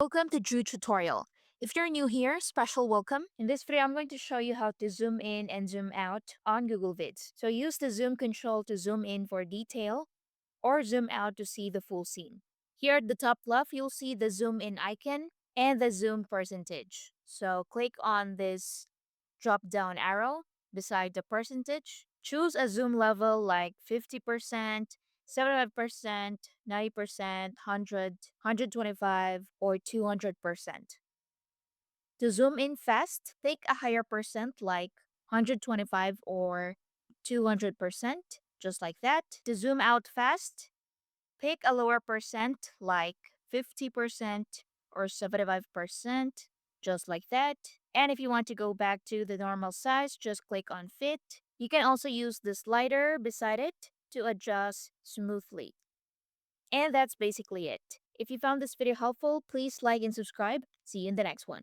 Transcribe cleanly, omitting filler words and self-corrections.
Welcome to Drew Tutorial. If you're new here, special welcome. In this video, I'm going to show you how to zoom in and zoom out on Google Vids. So use the zoom control to zoom in for detail or zoom out to see the full scene. Here at the top left, you'll see the zoom in icon and the zoom percentage. So click on this drop down arrow beside the percentage. Choose a zoom level like 50%, 75%, 90%, 100, 125, or 200%. To zoom in fast, take a higher percent like 125 or 200%, just like that. To zoom out fast, pick a lower percent like 50% or 75%, just like that. And if you want to go back to the normal size, just click on Fit. You can also use the slider beside it to adjust smoothly. And that's basically it. If you found this video helpful, please like and subscribe. See you in the next one.